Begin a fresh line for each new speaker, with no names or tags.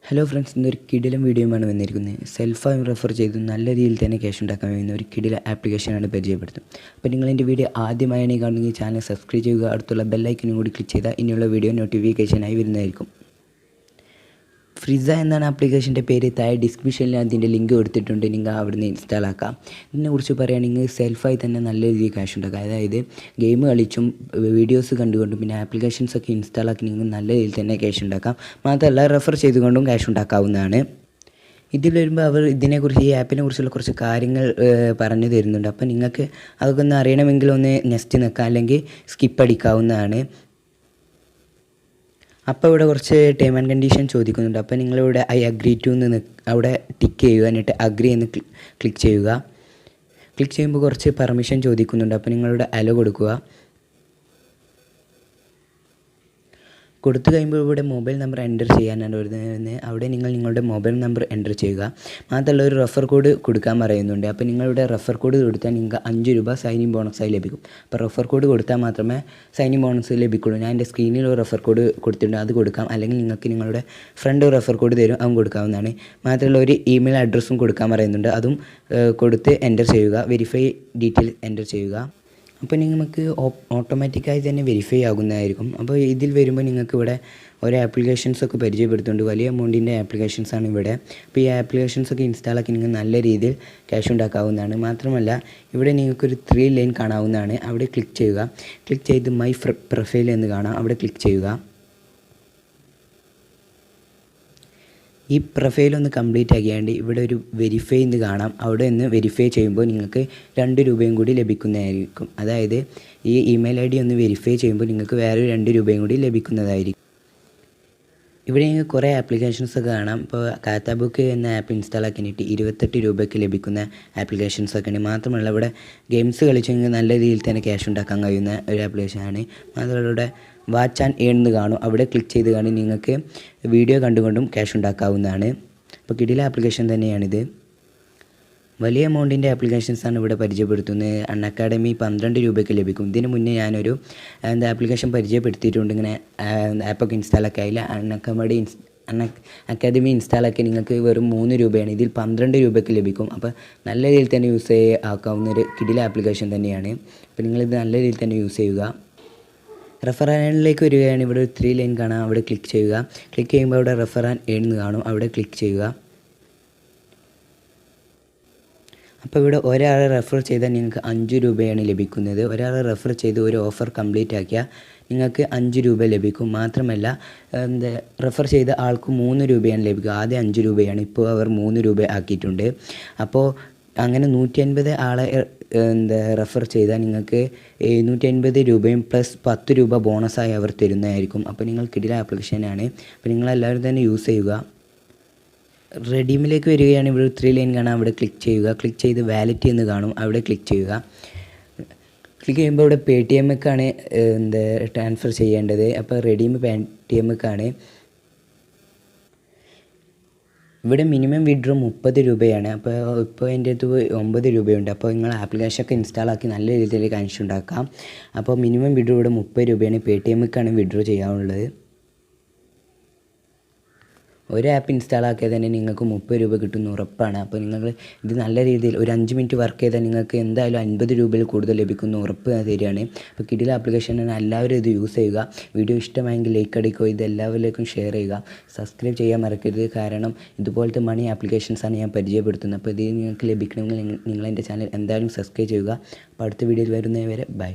Hello friends, ഇന്നൊരു കിടിലം വീഡിയോയുമാണ് വന്നിരിക്കുന്നത്. സെൽഫായി റെഫർ ചെയ്ത് നല്ല രീതിയിൽ തന്നെ ക്യാഷ് ഉണ്ടാക്കാൻ കഴിയുന്ന ഒരു കിടില ആപ്ലിക്കേഷനാണ് പരിചയപ്പെടുത്തും. അപ്പോൾ നിങ്ങൾ എൻ്റെ വീഡിയോ ആദ്യമായാണ് കാണുമെങ്കിൽ ചാനൽ സബ്സ്ക്രൈബ് ചെയ്യുക, അടുത്തുള്ള ബെല്ലൈക്കനും കൂടി ക്ലിക്ക് ചെയ്താൽ ഇനിയുള്ള വീഡിയോ നോട്ടിഫിക്കേഷനായി വരുന്നതായിരിക്കും. ഫ്രിസ എന്നാണ് ആപ്ലിക്കേഷൻ്റെ പേര്. താഴെ ഡിസ്ക്രിപ്ഷനിൽ അതിൻ്റെ ലിങ്ക് കൊടുത്തിട്ടുണ്ട്, നിങ്ങൾ അവിടുന്ന് ഇൻസ്റ്റാൾ ആക്കാം. ഇതിനെക്കുറിച്ച് പറയുകയാണെങ്കിൽ സെൽഫായി തന്നെ നല്ല രീതിയിൽ ക്യാഷ് ഉണ്ടാക്കാം. അതായത് ഗെയിം കളിച്ചും വീഡിയോസ് കണ്ടുകൊണ്ടും പിന്നെ ആപ്ലിക്കേഷൻസൊക്കെ ഇൻസ്റ്റാൾ ആക്കി നിങ്ങൾക്ക് നല്ല രീതിയിൽ തന്നെ ക്യാഷ് ഉണ്ടാക്കാം. മാത്രമല്ല റെഫർ ചെയ്തുകൊണ്ടും ക്യാഷ് ഉണ്ടാക്കാവുന്നതാണ്. ഇതിൽ വരുമ്പോൾ അവർ ഇതിനെക്കുറിച്ച്, ഈ ആപ്പിനെ കുറിച്ചുള്ള കുറച്ച് കാര്യങ്ങൾ പറഞ്ഞു തരുന്നുണ്ട്. അപ്പോൾ നിങ്ങൾക്ക് അതൊക്കെ ഒന്ന് അറിയണമെങ്കിൽ ഒന്ന് നെക്സ്റ്റ് നിൽക്കാം, അല്ലെങ്കിൽ സ്കിപ്പ് അടിക്കാവുന്നതാണ്. അപ്പോൾ ഇവിടെ കുറച്ച് ടേം ആൻഡ് കണ്ടീഷൻ ചോദിക്കുന്നുണ്ട്. അപ്പോൾ നിങ്ങളിവിടെ ഐ അഗ്രി ടു എന്ന് അവിടെ ടിക്ക് ചെയ്യുക, എന്നിട്ട് അഗ്രി എന്ന് ക്ലിക്ക് ചെയ്യുക. ക്ലിക്ക് ചെയ്യുമ്പോൾ കുറച്ച് പെർമിഷൻ ചോദിക്കുന്നുണ്ട്. അപ്പോൾ നിങ്ങളിവിടെ അലോ കൊടുക്കുക. കൊടുത്തു കഴിയുമ്പോൾ ഇവിടെ മൊബൈൽ നമ്പർ എൻ്റർ ചെയ്യാനാണ് വരുന്നത്. അവിടെ നിങ്ങൾ നിങ്ങളുടെ മൊബൈൽ നമ്പർ എൻ്റർ ചെയ്യുക. മാത്രമല്ല ഒരു റെഫർ കോഡ് കൊടുക്കാൻ പറയുന്നുണ്ട്. അപ്പോൾ നിങ്ങളിവിടെ റെഫർ കോഡ് കൊടുത്താൽ നിങ്ങൾക്ക് 5 രൂപ സൈനിങ് ബോണസായി ലഭിക്കും. അപ്പോൾ റെഫർ കോഡ് കൊടുത്താൽ മാത്രമേ സൈനിങ് ബോണസ് ലഭിക്കുള്ളൂ. ഞാൻ എൻ്റെ സ്ക്രീനിൽ ഒരു റെഫർ കോഡ് കൊടുത്തിട്ടുണ്ട്, അത് കൊടുക്കാം. അല്ലെങ്കിൽ നിങ്ങൾക്ക് നിങ്ങളുടെ ഫ്രണ്ട് റെഫർ കോഡ് തരും, അതും കൊടുക്കാവുന്നതാണ്. മാത്രമല്ല ഒരു ഇമെയിൽ അഡ്രസ്സും കൊടുക്കാൻ പറയുന്നുണ്ട്, അതും കൊടുത്ത് എൻ്റർ ചെയ്യുക. വെരിഫൈ ഡീറ്റെയിൽ എൻ്റർ ചെയ്യുക. അപ്പോൾ നിങ്ങൾക്ക് ഓട്ടോമാറ്റിക്കായി തന്നെ വെരിഫൈ ആകുന്നതായിരിക്കും. അപ്പോൾ ഇതിൽ വരുമ്പോൾ നിങ്ങൾക്ക് ഇവിടെ ഓരോ ആപ്ലിക്കേഷൻസൊക്കെ പരിചയപ്പെടുത്തുന്നുണ്ട്. വലിയ എമൗണ്ടിൻ്റെ ആപ്ലിക്കേഷൻസാണ് ഇവിടെ. അപ്പോൾ ഈ ആപ്ലിക്കേഷൻസൊക്കെ ഇൻസ്റ്റാൾ ആക്കി നിങ്ങൾക്ക് നല്ല രീതിയിൽ ക്യാഷ് ഉണ്ടാക്കാവുന്നതാണ്. മാത്രമല്ല ഇവിടെ നിങ്ങൾക്കൊരു 3 ലൈൻ കാണാവുന്നതാണ്. അവിടെ ക്ലിക്ക് ചെയ്യുക. ക്ലിക്ക് ചെയ്ത് മൈ പ്രൊഫൈൽ എന്ന് കാണാം, അവിടെ ക്ലിക്ക് ചെയ്യുക. ഈ പ്രൊഫൈലൊന്ന് കംപ്ലീറ്റ് ആക്കിയാണ്ട് ഇവിടെ ഒരു വെരിഫൈ എന്ന് കാണാം, അവിടെ നിന്ന് വെരിഫൈ ചെയ്യുമ്പോൾ നിങ്ങൾക്ക് 2 രൂപയും കൂടി ലഭിക്കുന്നതായിരിക്കും. അതായത് ഈ ഇമെയിൽ ID ഒന്ന് വെരിഫൈ ചെയ്യുമ്പോൾ നിങ്ങൾക്ക് വേറെ 2 രൂപയും കൂടി ലഭിക്കുന്നതായിരിക്കും. ഇവിടെ നിങ്ങൾക്ക് കുറേ ആപ്ലിക്കേഷൻസൊക്കെ കാണാം. ഇപ്പോൾ കാത്ത ബുക്ക് എന്ന ആപ്പ് ഇൻസ്റ്റാൾ ആക്കിയിട്ട് 28 രൂപയ്ക്ക് ലഭിക്കുന്ന ആപ്ലിക്കേഷൻസൊക്കെ ഉണ്ട്. മാത്രമല്ല ഇവിടെ ഗെയിംസ് കളിച്ചെങ്കിൽ നല്ല രീതിയിൽ തന്നെ ക്യാഷ് ഉണ്ടാക്കാൻ കഴിയുന്ന ഒരു ആപ്ലിക്കേഷനാണ്. മാത്രമല്ല ഇവിടെ വാച്ച് ആൻഡ് ഏൺ എന്ന് കാണും, അവിടെ ക്ലിക്ക് ചെയ്ത് കാണി നിങ്ങൾക്ക് വീഡിയോ കണ്ടുകൊണ്ടും ക്യാഷ് ഉണ്ടാക്കാവുന്നതാണ്. അപ്പോൾ കിടില ആപ്ലിക്കേഷൻ തന്നെയാണിത്. വലിയ എമൗണ്ടിൻ്റെ ആപ്ലിക്കേഷൻസാണ് ഇവിടെ പരിചയപ്പെടുത്തുന്നത്. അക്കാഡമി 12 രൂപയ്ക്ക് ലഭിക്കും. ഇതിന് മുന്നേ ഞാനൊരു ആപ്ലിക്കേഷൻ പരിചയപ്പെടുത്തിയിട്ടുണ്ട്. ഇങ്ങനെ ആപ്പൊക്കെ ഇൻസ്റ്റാൾ ആക്കി അതിൽ അക്കാദമി ഇൻസ്റ്റാൾ ആക്കി നിങ്ങൾക്ക് വെറും 3 രൂപയാണ്. ഇതിൽ 12 രൂപയ്ക്ക് ലഭിക്കും. അപ്പോൾ നല്ല രീതിയിൽ തന്നെ യൂസ് ആക്കാവുന്ന ഒരു കിടില ആപ്ലിക്കേഷൻ തന്നെയാണ്. അപ്പോൾ നിങ്ങളിത് നല്ല രീതിയിൽ തന്നെ യൂസ് ചെയ്യുക. റെഫർ ആൻഡ് ഏണിലേക്ക് വരികയാണ്. ഇവിടെ ഒരു 3 ലൈൻ കാണാം, അവിടെ ക്ലിക്ക് ചെയ്യുക. ക്ലിക്ക് ചെയ്യുമ്പോൾ അവിടെ റെഫർ ആൻഡ് ഏൺ എന്ന് കാണും, അവിടെ ക്ലിക്ക് ചെയ്യുക. അപ്പോൾ ഇവിടെ ഒരാളെ റെഫർ ചെയ്താൽ നിങ്ങൾക്ക് 5 രൂപയാണ് ലഭിക്കുന്നത്. ഒരാളെ റെഫർ ചെയ്ത് ഒരു ഓഫർ കംപ്ലീറ്റ് ആക്കിയാൽ നിങ്ങൾക്ക് 5 രൂപ ലഭിക്കും. മാത്രമല്ല റെഫർ ചെയ്ത ആൾക്ക് 3 രൂപയാണ് ലഭിക്കുക. ആദ്യം 5 രൂപയാണ്, ഇപ്പോൾ അവർ 3 രൂപ ആക്കിയിട്ടുണ്ട്. അപ്പോൾ അങ്ങനെ 150 ആളെ റെഫർ ചെയ്താൽ നിങ്ങൾക്ക് 750 രൂപയും പ്ലസ് 10 രൂപ ബോണസായി അവർ തരുന്നതായിരിക്കും. അപ്പോൾ നിങ്ങൾ കിടില ആപ്ലിക്കേഷനാണ്. അപ്പോൾ നിങ്ങളെല്ലാവരും തന്നെ യൂസ് ചെയ്യുക. റെഡീമിലേക്ക് വരികയാണ്. ഇവിടെ 3 ലൈൻ കാണാം, അവിടെ ക്ലിക്ക് ചെയ്യുക. ക്ലിക്ക് ചെയ്ത് വാലറ്റ് എന്ന് കാണും, അവിടെ ക്ലിക്ക് ചെയ്യുക. ക്ലിക്ക് ചെയ്യുമ്പോൾ ഇവിടെ പേടിഎമ്മക്കാണ് ട്രാൻസ്ഫർ ചെയ്യേണ്ടത്. അപ്പോൾ റെഡീം പേടിഎമ്മക്കാണ്. ഇവിടെ മിനിമം വിഡ്രോ 30 രൂപയാണ്. അപ്പോൾ ഇപ്പോൾ എൻ്റെ അടുത്ത് 9 രൂപയുണ്ട്. അപ്പോൾ നിങ്ങൾ ആപ്ലിക്കേഷനൊക്കെ ഇൻസ്റ്റാൾ ആക്കി നല്ല രീതിയിൽ ക്യാഷ് ഉണ്ടാക്കാം. അപ്പോൾ മിനിമം വിഡ്രോ ഇവിടെ 30 രൂപയാണ്. പേടിഎമ്മക്കാണ് വിഡ്രോ ചെയ്യാനുള്ളത്. ഒരു ആപ്പ് ഇൻസ്റ്റാൾ ആക്കിയാൽ തന്നെ നിങ്ങൾക്ക് 30 രൂപ കിട്ടുന്ന ഉറപ്പാണ്. അപ്പോൾ നിങ്ങൾ ഇത് നല്ല രീതിയിൽ ഒരു 5 മിനിറ്റ് വർക്ക് ചെയ്താൽ നിങ്ങൾക്ക് എന്തായാലും 50 രൂപയിൽ കൂടുതൽ ലഭിക്കുന്ന ഉറപ്പ് തരികയാണ്. അപ്പോൾ കിടില ആപ്ലിക്കേഷനാണ്, എല്ലാവരും ഇത് യൂസ് ചെയ്യുക. വീഡിയോ ഇഷ്ടമായെങ്കിൽ ലൈക്ക് അടിക്കുക, ഇത് എല്ലാവരിലേക്കും ഷെയർ ചെയ്യുക. സബ്സ്ക്രൈബ് ചെയ്യാൻ മറക്കരുത്, കാരണം ഇതുപോലത്തെ മണി ആപ്ലിക്കേഷൻസാണ് ഞാൻ പരിചയപ്പെടുത്തുന്നത്. അപ്പോൾ ഇത് നിങ്ങൾക്ക് ലഭിക്കണമെങ്കിൽ നിങ്ങൾ എൻ്റെ ചാനൽ എന്തായാലും സബ്സ്ക്രൈബ് ചെയ്യുക. അപ്പോൾ അടുത്ത വീഡിയോയിൽ വരുന്നവരെ ബൈ.